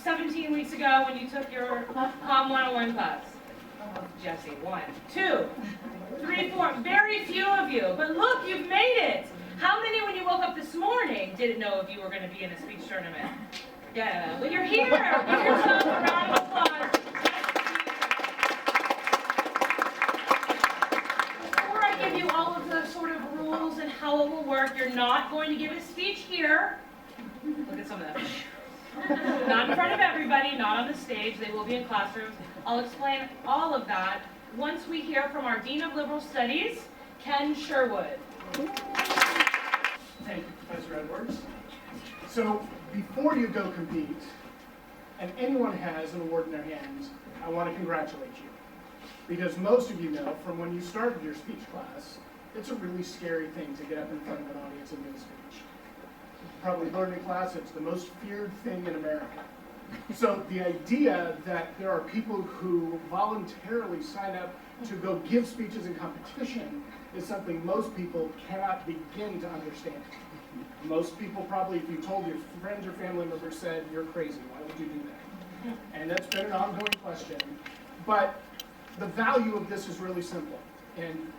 17 weeks ago when you took your Comm 101 class? Jesse, 1, 2, 3, 4. Very few of you. But look, you've made it. How many, when you woke up this morning, didn't know if you were going to be in a speech tournament? Yeah, well, you're here. Give yourself a round of applause. Before I give you all of the sort of rules and how it will work, you're not going to give a speech here. Look at some of them. Not in front of everybody, not on the stage. They will be in classrooms. I'll explain all of that once we hear from our Dean of Liberal Studies, Ken Sherwood. Thank you, Professor Edwards. So, before you go compete, and anyone has an award in their hands, I want to congratulate you. Because most of you know from when you started your speech class, it's a really scary thing to get up in front of an audience and give a speech. You probably learned in class it's the most feared thing in America. So the idea that there are people who voluntarily sign up to go give speeches in competition is something most people cannot begin to understand. Most people probably, if you told your friends or family members, said, "You're crazy, why would you do that?" And that's been an ongoing question. But the value of this is really simple. And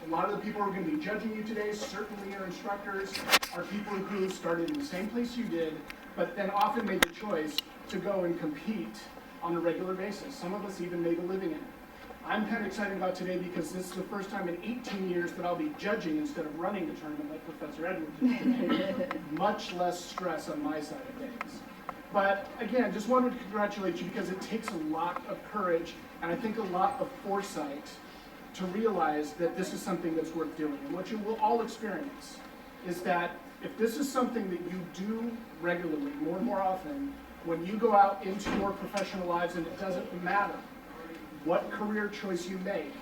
a lot of the people who are going to be judging you today, certainly your instructors, are people who started in the same place you did, but then often made the choice to go and compete on a regular basis. Some of us even made a living in it. I'm kind of excited about today because this is the first time in 18 years that I'll be judging instead of running the tournament like Professor Edwards did. Much less stress on my side of things. But again, just wanted to congratulate you because it takes a lot of courage and I think a lot of foresight to realize that this is something that's worth doing. And what you will all experience is that if this is something that you do regularly, more and more often, when you go out into your professional lives, and it doesn't matter what career choice you make,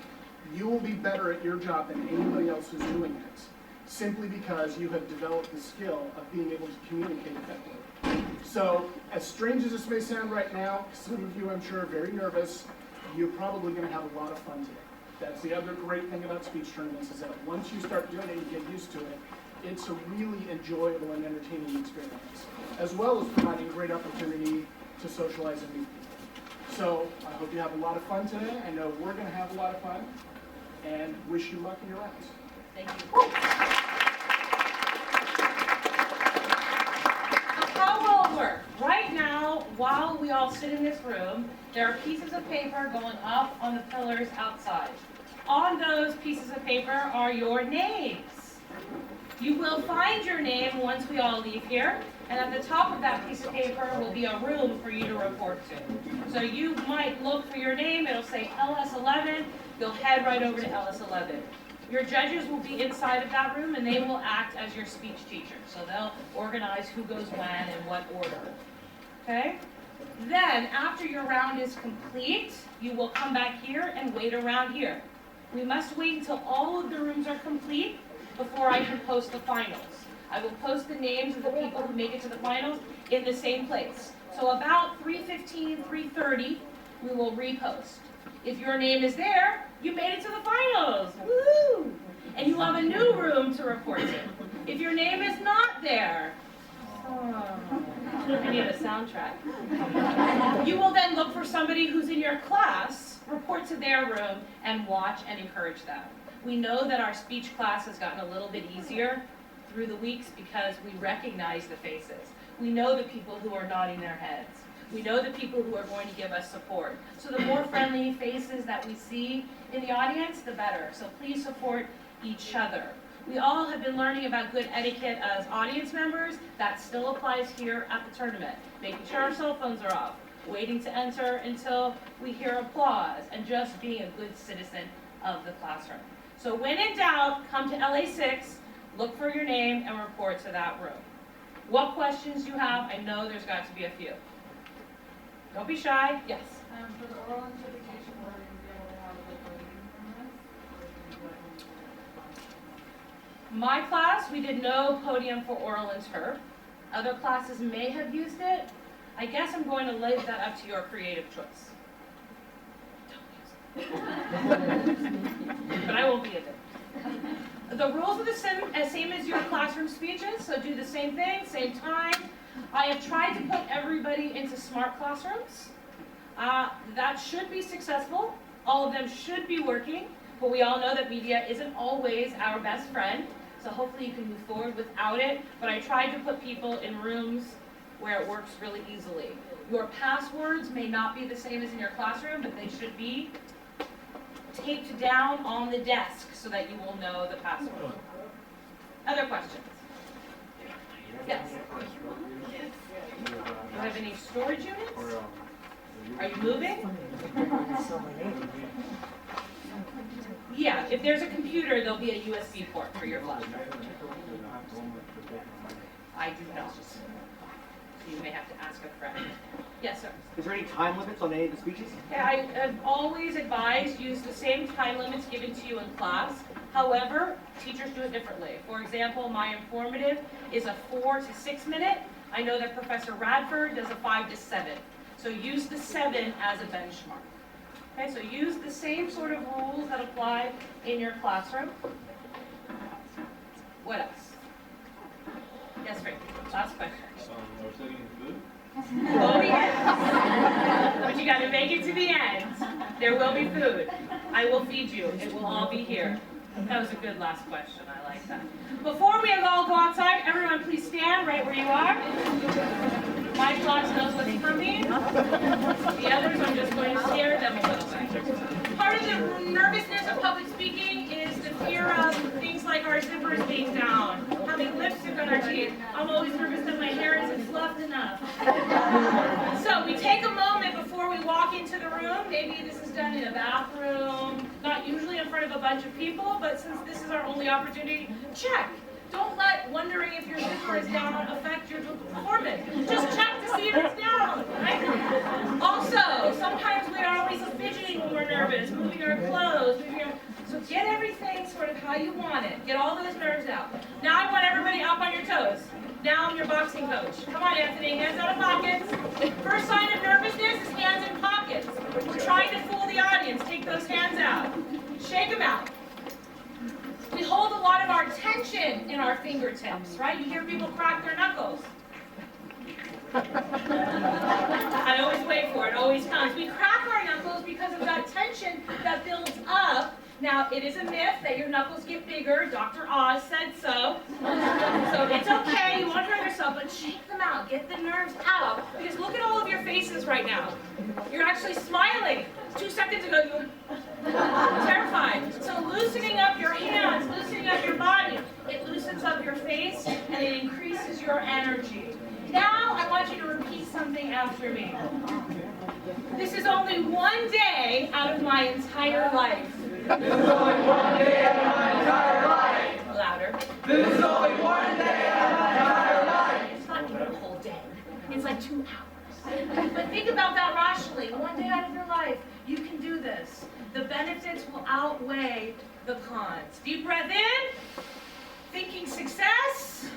you will be better at your job than anybody else who's doing it, simply because you have developed the skill of being able to communicate effectively. So, as strange as this may sound right now, some of you I'm sure are very nervous, you're probably going to have a lot of fun today. That's the other great thing about speech tournaments is that once you start doing it and get used to it, it's a really enjoyable and entertaining experience, as well as providing great opportunity to socialize and meet people. So I hope you have a lot of fun today. I know we're going to have a lot of fun, and wish you luck in your rounds. Thank you. How will it work? Right now, while we all sit in this room, there are pieces of paper going up on the pillars outside. On those pieces of paper are your names. You will find your name once we all leave here, and at the top of that piece of paper will be a room for you to report to. So you might look for your name, it'll say LS11, you'll head right over to LS11. Your judges will be inside of that room and they will act as your speech teacher. So they'll organize who goes when and what order. Okay? Then, after your round is complete, you will come back here and wait around here. We must wait until all of the rooms are complete before I can post the finals. I will post the names of the people who make it to the finals in the same place. So about 3:15, 3:30, we will repost. If your name is there, you made it to the finals. Woo! And you have a new room to report to. If your name is not there, I need a soundtrack. You will then look for somebody who's in your class, report to their room, and watch and encourage them. We know that our speech class has gotten a little bit easier through the weeks because we recognize the faces. We know the people who are nodding their heads. We know the people who are going to give us support. So the more friendly faces that we see in the audience, the better. So please support each other. We all have been learning about good etiquette as audience members. That still applies here at the tournament. Making sure our cell phones are off, waiting to enter until we hear applause, and just being a good citizen of the classroom. So when in doubt, come to LA6, look for your name, and report to that room. What questions you have? I know there's got to be a few. Don't be shy. Yes? For the oral interpretation, will you be able to have a podium from this? My class, we did no podium for oral interp. Other classes may have used it. I guess I'm going to leave that up to your creative choice. Don't use it. But I won't be in it. The rules are the same as your classroom speeches, so do the same thing, same time. I have tried to put everybody into smart classrooms. That should be successful. All of them should be working, but we all know that media isn't always our best friend, so hopefully you can move forward without it. But I tried to put people in rooms where it works really easily. Your passwords may not be the same as in your classroom, but they should be taped down on the desk so that you will know the password. Other questions? Yes? Do you have any storage units? Are you moving? Yeah, if there's a computer, there'll be a USB port for your flash drive. I do not. So you may have to ask a friend. Yes, sir. Is there any time limits on any of the speeches? Yeah, I have always advised use the same time limits given to you in class. However, teachers do it differently. For example, my informative is a 4 to 6 minute. I know that Professor Radford does a 5 to 7. So use the 7 as a benchmark. Okay, so use the same sort of rules that apply in your classroom. What else? Yes, Frank. Last question. We're studying food? Oh, yes. But you got to make it to the end. There will be food. I will feed you. It will all be here. That was a good last question. I like that. Before we all go outside, everyone please stand right where you are. My class knows what's coming. The others, I'm just going to stare at them a little bit. Part of the nervousness of public speaking is the fear of things like our zippers being down, having lipstick on our teeth. I'm always nervous that my hair isn't fluffed enough. So we take a moment before we walk into the room. Maybe this is done in a bathroom, not usually in front of a bunch of people, but since this is our only opportunity, check. Don't let wondering if your zipper is down affect your performance. Just check to see if it's down, right? Also, sometimes we are always fidgeting when we're nervous, moving our clothes, so get everything sort of how you want it. Get all those nerves out. Now I want everybody up on your toes. Now I'm your boxing coach. Come on, Anthony, hands out of pockets. First sign of nervousness is hands in pockets. We're trying to fool the audience. Take those hands out. Shake them out. We hold a lot of our tension in our fingertips, right? You hear people crack their knuckles. I always wait for it, always comes. We crack our knuckles because of that tension that builds up. Now, it is a myth that your knuckles get bigger. Dr. Oz said so. So it's okay, you won't hurt yourself, but shake them out. Get the nerves out. Because look at all of your faces right now. You're actually smiling. 2 seconds ago, you were terrified. So loosening up your hands, loosening up your body, it loosens up your face and it increases your energy. Now, I want you to repeat something after me. This is only one day out of my entire life. This is only one day out of my entire life. Louder. This is only one day out of my entire life. It's not even a whole day. It's like 2 hours. But think about that rationally. One day out of your life, you can do this. The benefits will outweigh the cons. Deep breath in. Thinking success.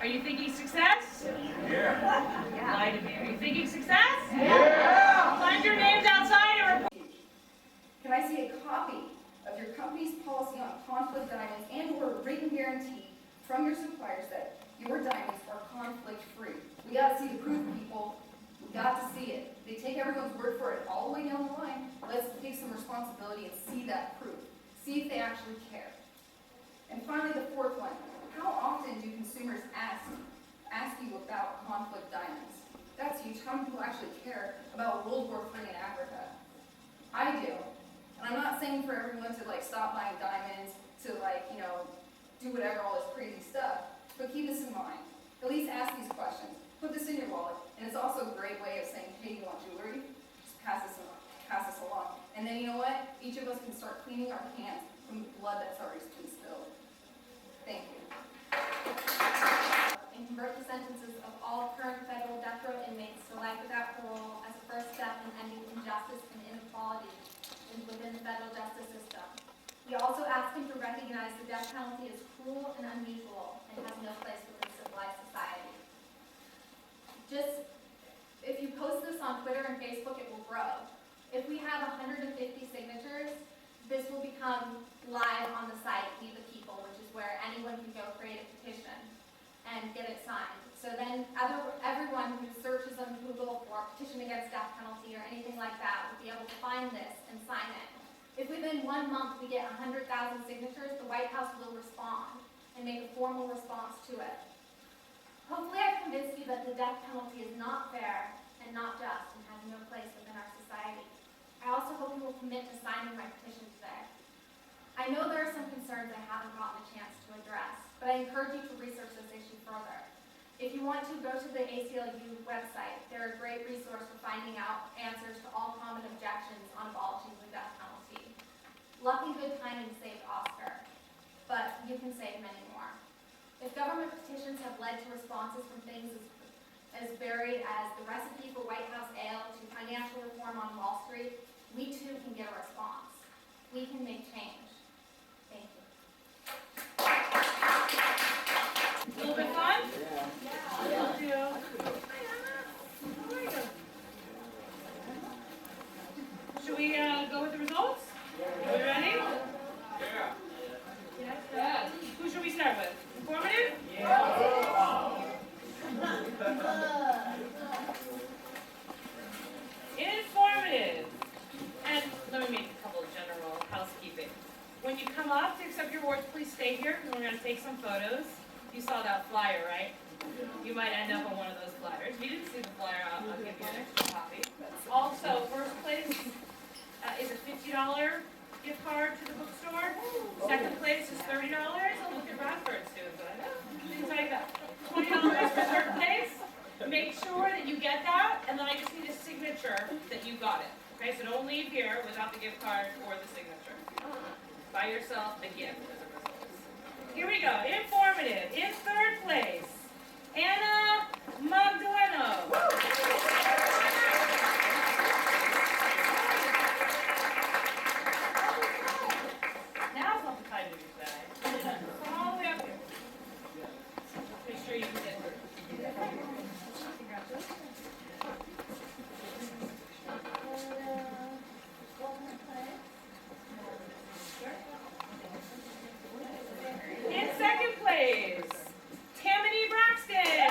Are you thinking success? Yeah. Lie to me. Are you thinking success? Yeah. Find your names outside and report. Can I see a copy of your company's policy on conflict diamonds and/or a written guarantee from your suppliers that your diamonds are conflict-free? We got to see the proof, people. We got to see it. They take everyone's word for it all the way down the line. Let's take some responsibility and see that proof. See if they actually care. And finally, the fourth one. How often do consumers ask you about conflict diamonds? That's huge. How many people actually care about World War III in Africa? I do. And I'm not saying for everyone to stop buying diamonds, to do whatever, all this crazy stuff. But keep this in mind. At least ask these questions. Put this in your wallet. And it's also a great way of saying, hey, you want jewelry? Just pass this along. And then you know what? Each of us can start cleaning our hands from the blood that's already been spilled. Thank you. And convert the sentences of all current federal death row inmates to life without parole as a first step in ending injustice and inequality within the federal justice system. We also ask him to recognize the death penalty as cruel and unusual and has no place within civilized society. If you post this on Twitter and Facebook, it will grow. If we have 150 signatures, this will become live on the site, We the People, which is where anyone can go create a petition and get it signed. So then everyone 1 month we get 100,000 signatures, the White House will respond and make a formal response to it. Hopefully I've convinced you that the death penalty is not fair and not just and has no place within our society. I also hope you will commit to signing my petition today. I know there are some concerns I haven't gotten a chance to address, but I encourage you to research this issue further. If you want to, go to the ACLU website. They're a great resource for finding out answers to all common objections on abolishing the death penalty. Luck and good timing saved Oscar, but you can save many more. If government petitions have led to responses from things as varied as the recipe for White House ale to financial reform on Wall Street, we too can get a response. We can make change. Thank you. A little bit fun? Thank you. Hi, Anna. How are you? Should we go with the results? Are we ready? Yeah. Yes. Who should we start with? Informative? Informative. And let me make a couple of general housekeeping. When you come up to accept your awards, please stay here because we're going to take some photos. You saw that flyer, right? You might end up on one of those flyers. If you didn't see the flyer, I'll give you an extra copy. Also, first place is a $50 gift card to the bookstore. Second place is $30. Oh, look at Radford's doing good. Didn't tell you that. $20 for third place. Make sure that you get that, and then I just need a signature that you got it. Okay, so don't leave here without the gift card or the signature. Buy yourself a gift as a result. Here we go. Informative. In third place, Anna Magdaleno. Now's not the time to be sad. All the way up here. Make sure you can get through. Congratulations. In second place, Tammany Braxton.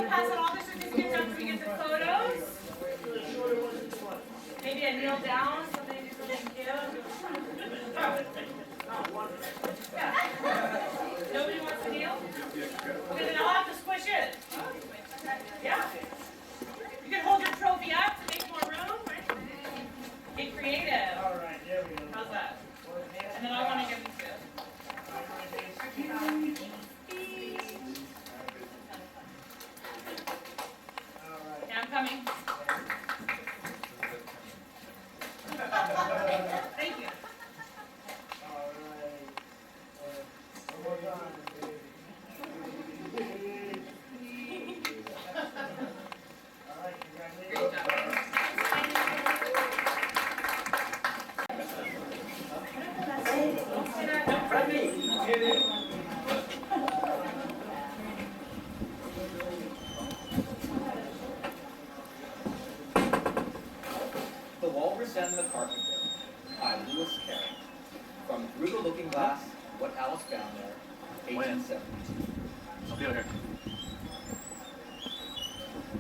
we'll pass out all the certificates after we get the photos. Maybe a kneel down, somebody do something cute. Yeah. Nobody wants to kneel? Okay, then I'll have to squish it. Yeah. You can hold your trophy up to make more room, right? Get creative. All right, there we go. How's that? And then I want to give them to you. All right. Yeah, I'm coming. Thank you. All right. One more time. All right, Great congratulations. job. The Walrus and the Carpenter by Lewis Carroll. From Through the Looking Glass, What Alice Found There, 1872. I'll be over here.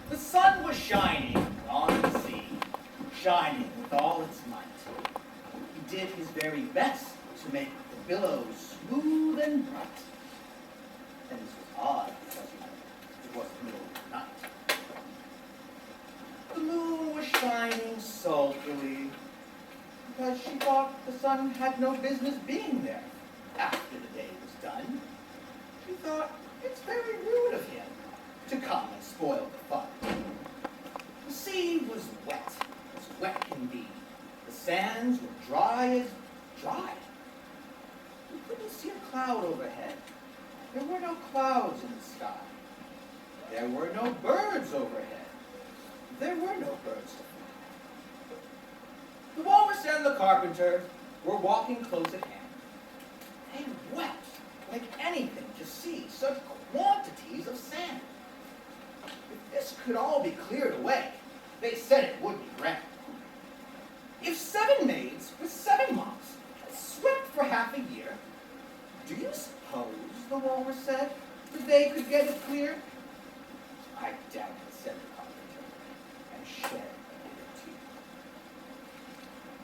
The sun was shining on the sea, shining with all its might. He did his very best to make the billows smooth and bright. And this was odd because, it was the middle of the night. The moon was shining sulkily because she thought the sun had no business being there after the day was done. She thought it's very rude of him to come and spoil the fun. The sea was as wet can be. The sands were dry as dry. You couldn't see a cloud overhead. There were no clouds in the sky. There were no birds overhead. There were no birds to fly. The Walrus and the Carpenter were walking close at hand. They wept like anything to see such quantities of sand. If this could all be cleared away, they said it would be grand. If 7 maids with 7 mops had swept for half a year, do you suppose, the Walrus said, that they could get it clear? I doubt it, said the Carpenter, and shed a bitter tear.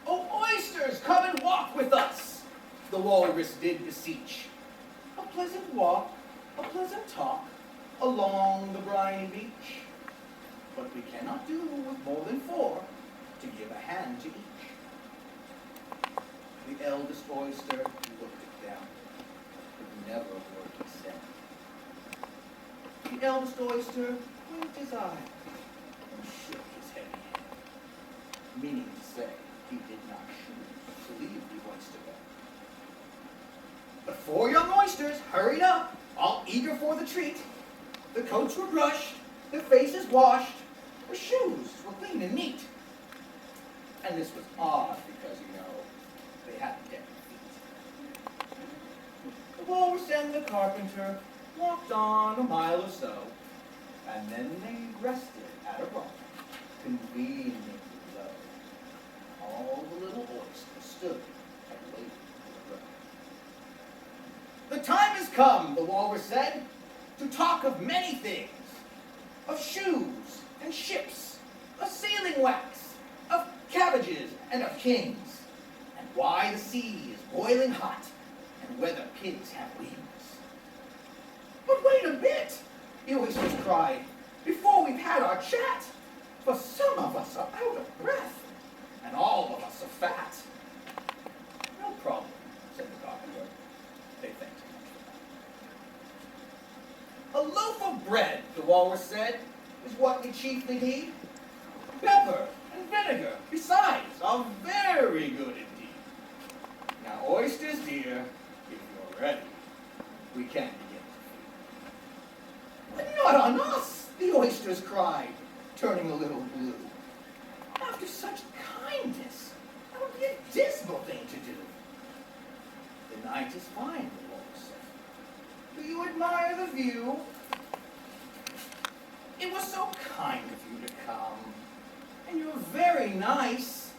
Oh, oysters, come and walk with us, the Walrus did beseech. A pleasant walk, a pleasant talk, along the briny beach. But we cannot do with more than 4 to give a hand to each. The eldest oyster looked it down, but never a word he said. The eldest oyster winked his eye and shook his heavy head, meaning to say he did not choose to leave the oyster bed. But 4 young oysters hurried up, all eager for the treat. The coats were brushed, their faces washed, their shoes were clean and neat. And this was odd because, they hadn't decked their feet. The Walrus and the Carpenter walked on a mile or so, and then they rested at a rock, conveniently low. All the little oysters stood and waited for the road. The time has come, the Walrus said, to talk of many things, of shoes and ships, of sealing wax, of cabbages and of kings, and why the sea is boiling hot, and whether pigs have wings. But wait a bit, the oysters cried, before we've had our chat, for some of us are out of breath, and all of us are fat. No problem, said the Carpenter. They thanked him for that. A loaf of bread, the Walrus said, is what we chiefly need. Pepper and vinegar, besides, are very good indeed. Now, oysters dear, if you're ready, we can begin to feed. But not on us, the oysters cried, turning a little blue. After such kindness, that would be a dismal thing to do. The night is fine, the Walrus said. Do you admire the view? It was so kind of you to come, and you're very nice.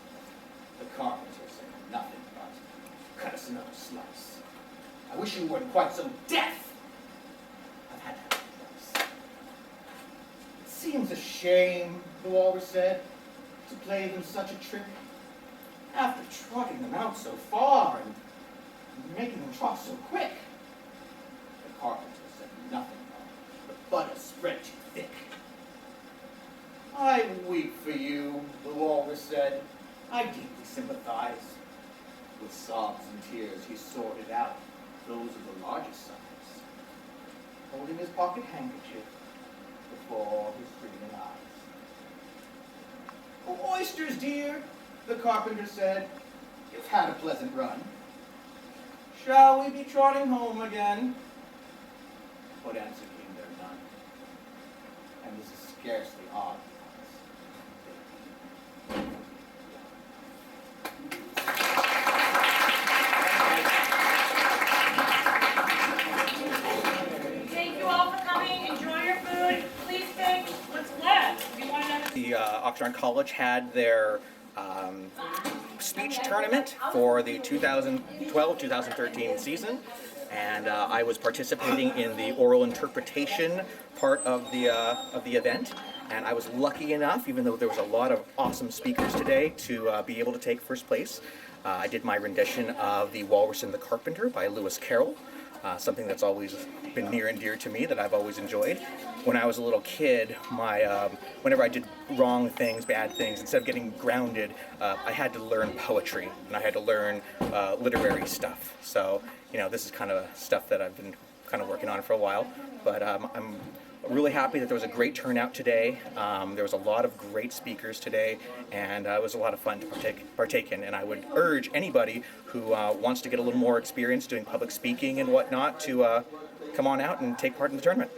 The Carpenter said nothing but, cut us another slice. I wish you weren't quite so deaf. I've had that twice. Seems a shame, the walrus said, to play them such a trick. After trotting them out so far and making them trot so quick. The carpenter said nothing, the butter spread too thick. I weep for you, the walrus said. I deeply sympathize. With sobs and tears, he sorted out those of the largest size, holding his pocket handkerchief before his streaming eyes. Oh, oysters, dear, the carpenter said, you've had a pleasant run. Shall we be trotting home again? What answer came there none, and this is scarcely odd. The Oxnard College had their speech tournament for the 2012-2013 season, and I was participating in the oral interpretation part of the event. And I was lucky enough, even though there was a lot of awesome speakers today, to be able to take first place. I did my rendition of The Walrus and the Carpenter by Lewis Carroll. Something that's always been near and dear to me, that I've always enjoyed. When I was a little kid, whenever I did wrong things, bad things, instead of getting grounded, I had to learn poetry, and I had to learn literary stuff. So, this is kind of stuff that I've been kind of working on for a while. But I'm really happy that there was a great turnout today. There was a lot of great speakers today, and it was a lot of fun to partake in. And I would urge anybody who wants to get a little more experience doing public speaking and whatnot to come on out and take part in the tournament.